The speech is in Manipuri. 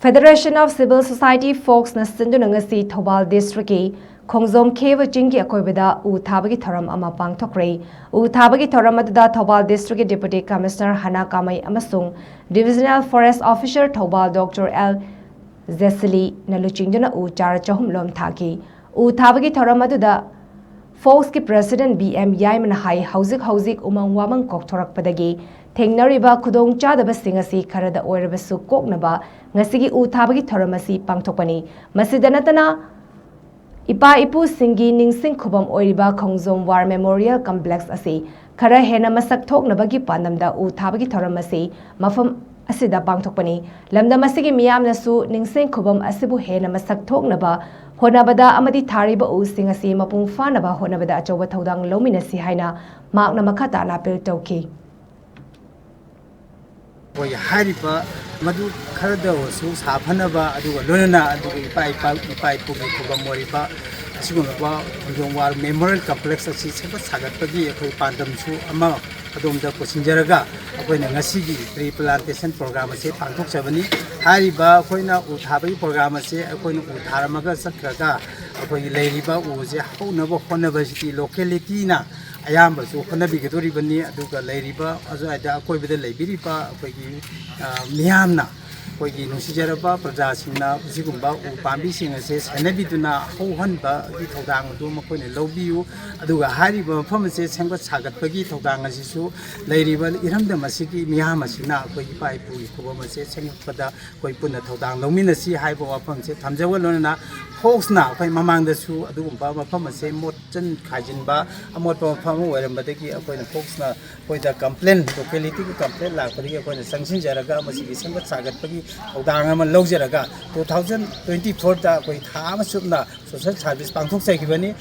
Federation of Civil Society Focs na Sinduna Ngasi THOUBAL District Khongjom Kheba Chingi Akoibada Thabagi Thouram ama Pangthokkhre Thabagi Thouram aduda THOUBAL District Deputy Commissioner Hana Kamai amasung Divisional Forest Officer THOUBAL Dr. L. Zesili na luchingduna chara chahum lom thaki Thabagi Thouram aduda Focs ki President BM Yaiman Hai Hauzik Umang Wamang Kokthorak Padagi Thengnariba Khudong Chadaba Singasi Karada Oirabasu Koknaba Ngasigi Thabagi Thouram asi Pangthokpani Masidanatana Ipa Ipu Singi Ningsing Khubam Oiriba Khongjom War Memorial Complex asi Khara Hena Masak Thoknabagi Pandamda Thabagi Thouram asi Mafam asida Pangthokpani Lamda Masigi Miyamnasu Ningsing Khubam asibu Hena Masak Thoknaba Honabada amadi thariba singasi mapung fanaba honabada achoba thodang lominasi haina makna makhata na apel tauki Boy hariba madu kharada wasu saphanaba aduga lonana aduga ipai pugi kuba moriba asigumaba Khongjom War Memorial Complex asi seba sagatpagi akhoi pandam su ama adomda kosinjaraga akoina ngasigi tree plantation program ase pangthokchabani hariba akoina Thabagi program ase akoina tharamaga sakraga akoi leiriba uje haunaba honaba siti locality na ayamba su honabigedoribani aduga leiriba azaida akoibada leibiriba akoigi miyamna akoigi nusijaraba prajasingna usigumba upambi ase sanabiduna hauhanba gi thodang du makoine lobiyu aduga hariba mafam ase sengba sagatpagi thodang asisu leiriba iramda masigi miyam asina akoigi paipu kubam ase sengpada koi punna thodang lominasi haiba wafam se thamjawalona Focs na akwai mamangda su adugumba mafam ase motjan khajinba amotpa mafam oirambadagi akoina Focs na koida complaint locality ki complaint lakpadi akoina sangsinjaraga masigi sengba sagatpagi thodang ama lawjaraga 2024 da koi tha ama subna social service pangthokchaigibani